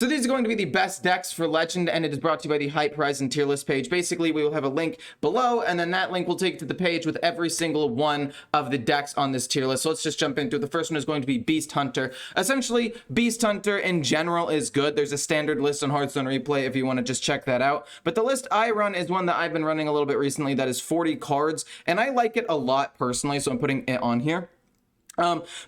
So these are going to be the best decks for Legend, and it is brought to you by the Hype Horizon tier list page. Basically, we will have a link below, and then that link will take you to the page with every single one of the decks on this tier list. So let's just jump into it. The first one is going to be Beast Hunter. Essentially, Beast Hunter in general is good. There's a standard list on Hearthstone Replay if you want to just check that out. But the list I run is one that I've been running a little bit recently that is 40 cards, and I like it a lot personally, so I'm putting it on here.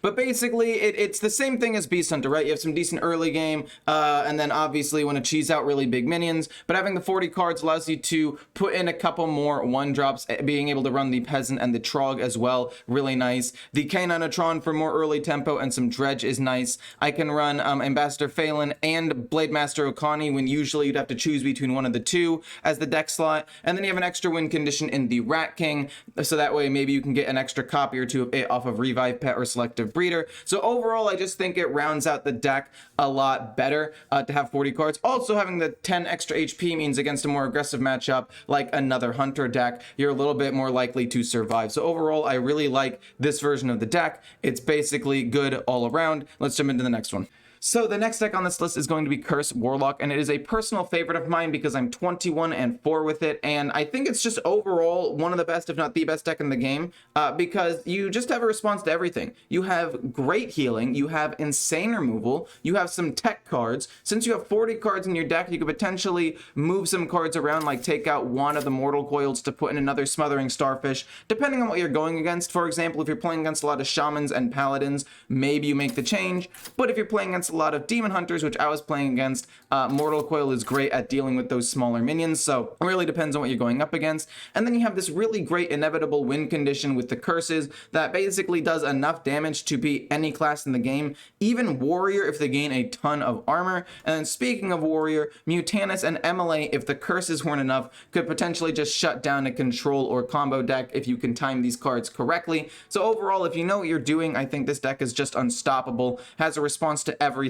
But basically, it's the same thing as Beast Hunter, right? You have some decent early game, and then obviously want to cheese out really big minions, but having the 40 cards allows you to put in a couple more 1-drops, being able to run the Peasant and the Trog as well, really nice. The K9 for more early tempo, and some Dredge is nice. I can run Ambassador Phelan and Blade Master Okani when usually you'd have to choose between one of the two as the deck slot, and then you have an extra win condition in the Rat King, so that way maybe you can get an extra copy or two of it off of Revive Pet or Selective Breeder. So overall, I just think it rounds out the deck a lot better to have 40 cards. Also, having the 10 extra HP means against a more aggressive matchup like another Hunter deck, you're a little bit more likely to survive. So overall, I really like this version of the deck. It's basically good all around. Let's jump into the next one. So the next deck on this list is going to be Curse Warlock, and it is a personal favorite of mine because I'm 21-4 with it, and I think it's just overall one of the best, if not the best deck in the game, because you just have a response to everything. You have great healing, you have insane removal, you have some tech cards. Since you have 40 cards in your deck, you could potentially move some cards around, like take out one of the Mortal Coils to put in another Smothering Starfish, depending on what you're going against. For example, if you're playing against a lot of Shamans and Paladins, maybe you make the change, but if you're playing against a lot of Demon Hunters, which I was playing against, Mortal Coil is great at dealing with those smaller minions, so it really depends on what you're going up against. And then you have this really great inevitable win condition with the curses that basically does enough damage to beat any class in the game, even Warrior if they gain a ton of armor. And then speaking of Warrior, Mutanus and MLA, if the curses weren't enough, could potentially just shut down a control or combo deck if you can time these cards correctly. So overall, if you know what you're doing, I think this deck is just unstoppable, has a response to everything,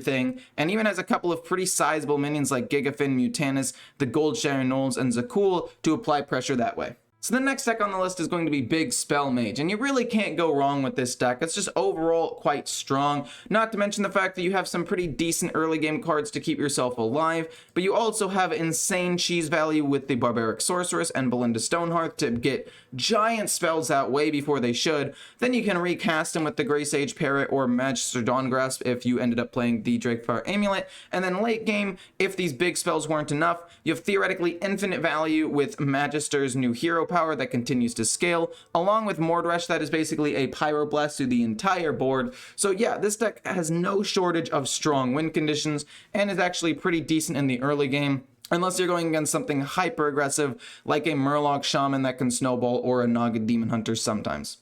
and even has a couple of pretty sizable minions like Gigafin, Mutanus, the Gold Sharon Knowles, and Zakul to apply pressure that way. So the next deck on the list is going to be Big Spell Mage, and you really can't go wrong with this deck. It's just overall quite strong, not to mention the fact that you have some pretty decent early game cards to keep yourself alive, but you also have insane cheese value with the Barbaric Sorceress and Belinda Stonehearth to get giant spells out way before they should. Then you can recast them with the Grey Sage Parrot or Magister Dawngrasp if you ended up playing the Drakefire Amulet, and then late game, if these big spells weren't enough, you have theoretically infinite value with Magister's new hero power that continues to scale, along with Mordresh that is basically a Pyroblast to the entire board. So yeah, this deck has no shortage of strong win conditions and is actually pretty decent in the early game, unless you're going against something hyper aggressive like a Murloc Shaman that can snowball or a Naga Demon Hunter sometimes.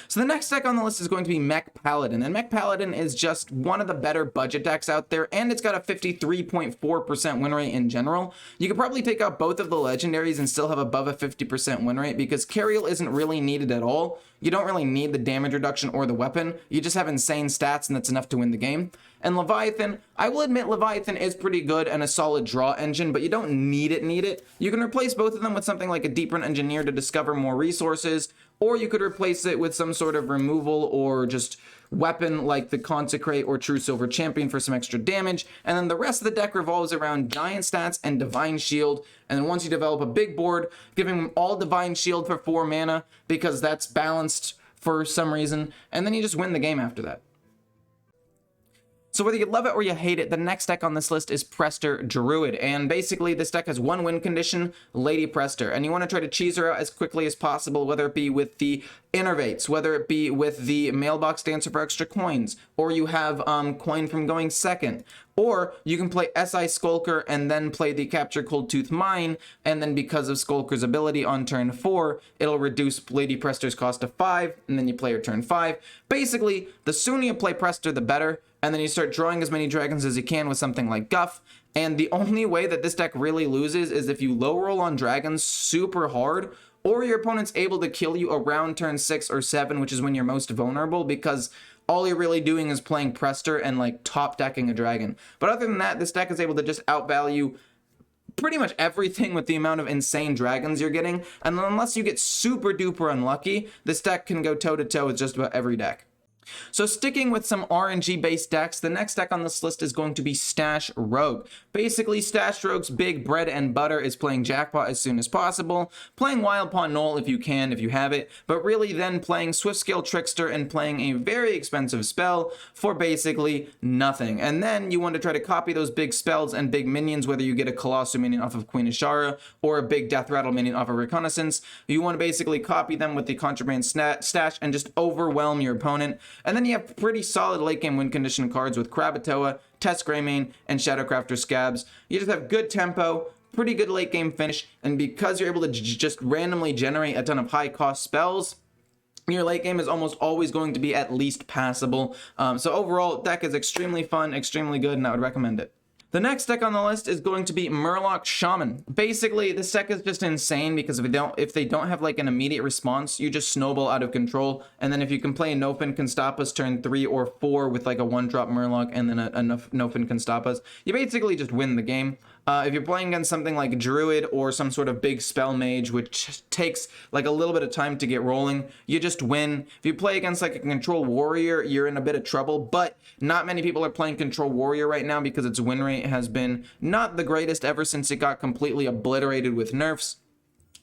So the next deck on the list is going to be Mech Paladin, and Mech Paladin is just one of the better budget decks out there, and it's got a 53.4% win rate in general. You could probably take out both of the legendaries and still have above a 50% win rate because Cariel isn't really needed at all. You don't really need the damage reduction or the weapon. You just have insane stats, and that's enough to win the game. And Leviathan, I will admit Leviathan is pretty good and a solid draw engine, but you don't need it. You can replace both of them with something like a Deep Run Engineer to discover more resources, or you could replace it with some sort of removal or just weapon like the Consecrate or True Silver Champion for some extra damage, and then the rest of the deck revolves around Giant Stats and Divine Shield. And then once you develop a big board, giving them all Divine Shield for 4 mana because that's balanced for some reason, and then you just win the game after that. So whether you love it or you hate it, the next deck on this list is Prester Druid, and basically this deck has one win condition, Lady Prester, and you want to try to cheese her out as quickly as possible, whether it be with the Innervates, whether it be with the Mailbox Dancer for extra coins, or you have coin from going second, or you can play SI Skulker and then play the Capture Cold Tooth Mine, and then because of Skulker's ability on turn 4, it'll reduce Lady Prester's cost to 5, and then you play her turn 5. Basically, the sooner you play Prester, the better, and then you start drawing as many dragons as you can with something like Guff. And the only way that this deck really loses is if you low roll on dragons super hard, or your opponent's able to kill you around turn 6 or 7, which is when you're most vulnerable, because all you're really doing is playing Prester and like top decking a dragon. But other than that, this deck is able to just outvalue pretty much everything with the amount of insane dragons you're getting, and unless you get super duper unlucky, this deck can go toe to toe with just about every deck. So sticking with some RNG based decks, the next deck on this list is going to be Stash Rogue. Basically, Stash Rogue's big bread and butter is playing Jackpot as soon as possible, playing Wild Pawn Null if you can, if you have it, but really then playing Swiftscale Trickster and playing a very expensive spell for basically nothing. And then you want to try to copy those big spells and big minions, whether you get a Colossal minion off of Queen Ashara or a big Death Rattle minion off of Reconnaissance. You want to basically copy them with the Contraband Stash and just overwhelm your opponent. And then you have pretty solid late game win condition cards with Krakatoa, Test Greymane, and Shadowcrafter Scabs. You just have good tempo, pretty good late game finish, and because you're able to just randomly generate a ton of high cost spells, your late game is almost always going to be at least passable. So overall, deck is extremely fun, extremely good, and I would recommend it. The next deck on the list is going to be Murloc Shaman. Basically, this deck is just insane because if they don't have like an immediate response, you just snowball out of control. And then if you can play a Nofin Can Stop Us turn 3 or 4 with like a 1-drop Murloc and then a Nofin Can Stop Us, you basically just win the game. If you're playing against something like Druid or some sort of big spell mage, which takes like a little bit of time to get rolling, you just win. If you play against like a control warrior, you're in a bit of trouble, but not many people are playing control warrior right now because its win rate has been not the greatest ever since it got completely obliterated with nerfs.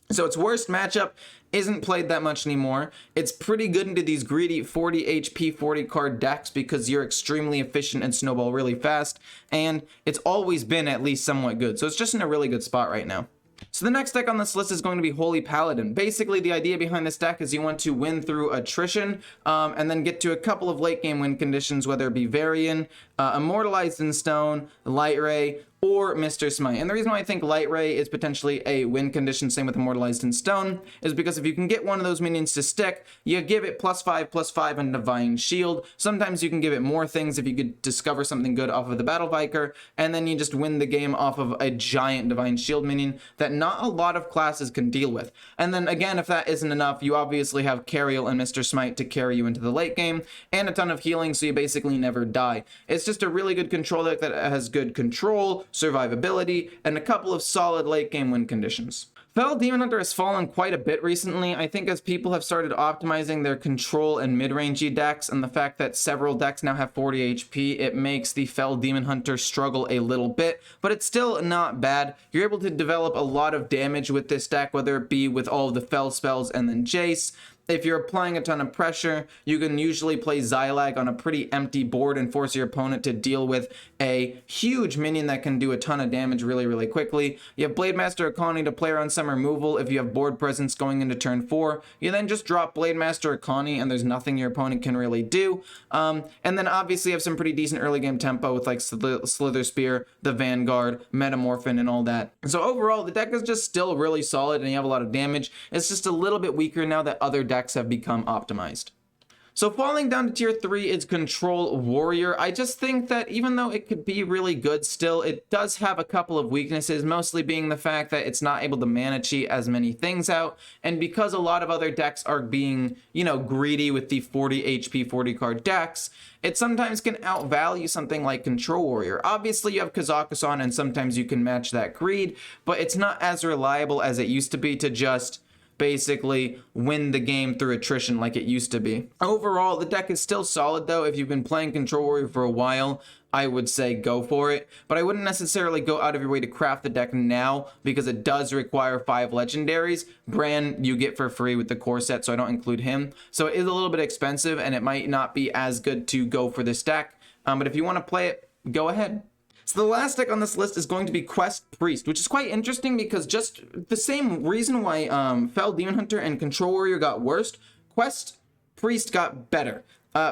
So its worst matchup isn't played that much anymore. It's pretty good into these greedy 40 HP, 40 card decks because you're extremely efficient and snowball really fast, and it's always been at least somewhat good. So it's just in a really good spot right now. So the next deck on this list is going to be Holy Paladin. Basically, the idea behind this deck is you want to win through attrition and then get to a couple of late game win conditions, whether it be Varian, Immortalized in Stone, Light Ray, or Mr. Smite. And the reason why I think Light Ray is potentially a win condition, same with Immortalized in Stone, is because if you can get one of those minions to stick, you give it +5/+5 and Divine Shield. Sometimes you can give it more things if you could discover something good off of the Battle Vicar, and then you just win the game off of a giant Divine Shield minion that not a lot of classes can deal with. And then again, if that isn't enough, you obviously have Cariel and Mr. Smite to carry you into the late game, and a ton of healing so you basically never die. It's just a really good control deck that has good control, survivability, and a couple of solid late game win conditions. Fel Demon Hunter has fallen quite a bit recently, I think, as people have started optimizing their control and mid-rangey decks, and the fact that several decks now have 40 HP, it makes the Fel Demon Hunter struggle a little bit, but it's still not bad. You're able to develop a lot of damage with this deck, whether it be with all of the Fel spells and then Jace. If you're applying a ton of pressure, you can usually play Xylag on a pretty empty board and force your opponent to deal with a huge minion that can do a ton of damage really, really quickly. You have Blademaster Akani to play around some removal if you have board presence going into turn 4. You then just drop Blademaster Akani and there's nothing your opponent can really do. And then obviously you have some pretty decent early game tempo with like Slither Spear, the Vanguard, Metamorphin, and all that. So overall, the deck is just still really solid and you have a lot of damage. It's just a little bit weaker now that other decks have become optimized. So falling down to tier 3 is Control Warrior. I just think that even though it could be really good still, it does have a couple of weaknesses, mostly being the fact that it's not able to mana cheat as many things out, and because a lot of other decks are being, you know, greedy with the 40 HP, 40 card decks, it sometimes can outvalue something like Control Warrior. Obviously you have Kazakusan and sometimes you can match that greed, but it's not as reliable as it used to be to just basically win the game through attrition like it used to be. Overall, the deck is still solid though. If you've been playing Control Warrior for a while, I would say go for it, but I wouldn't necessarily go out of your way to craft the deck now because it does require 5 legendaries. Bran you get for free with the core set, so I don't include him. So it is a little bit expensive and it might not be as good to go for this deck, but if you want to play it, go ahead. So the last deck on this list is going to be Quest Priest, which is quite interesting because just the same reason why Fel Demon Hunter and Control Warrior got worse, Quest Priest got better.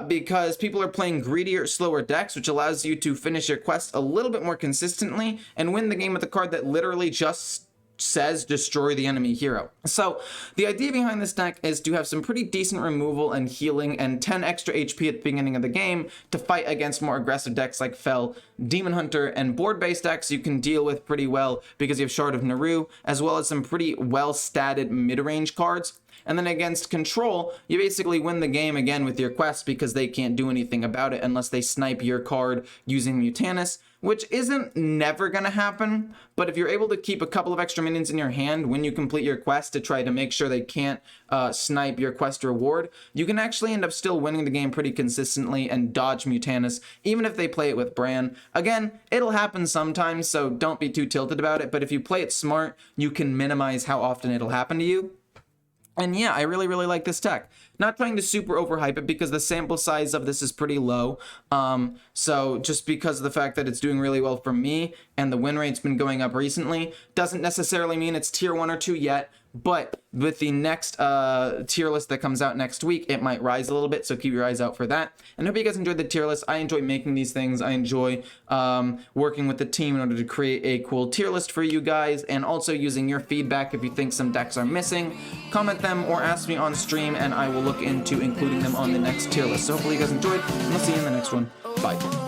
Because people are playing greedier, slower decks, which allows you to finish your quest a little bit more consistently and win the game with a card that literally just says destroy the enemy hero. So the idea behind this deck is to have some pretty decent removal and healing and 10 extra HP at the beginning of the game to fight against more aggressive decks like Fel Demon Hunter, and board-based decks you can deal with pretty well because you have Shard of Naru, as well as some pretty well-statted mid-range cards. And then against Control, you basically win the game again with your quests because they can't do anything about it unless they snipe your card using Mutanus. which isn't never gonna happen, but if you're able to keep a couple of extra minions in your hand when you complete your quest to try to make sure they can't snipe your quest reward, you can actually end up still winning the game pretty consistently and dodge Mutanus, even if they play it with Bran. Again, it'll happen sometimes, so don't be too tilted about it, but if you play it smart, you can minimize how often it'll happen to you. And yeah, I really like this tech. Not trying to super overhype it because the sample size of this is pretty low. So just because of the fact that it's doing really well for me and the win rate's been going up recently, doesn't necessarily mean it's tier 1 or 2 yet. But with the next tier list that comes out next week, it might rise a little bit, so keep your eyes out for that. And I hope you guys enjoyed the tier list. I enjoy making these things. I enjoy working with the team in order to create a cool tier list for you guys, and also using your feedback if you think some decks are missing. Comment them or ask me on stream, and I will look into including them on the next tier list. So hopefully you guys enjoyed, and I'll see you in the next one. Bye.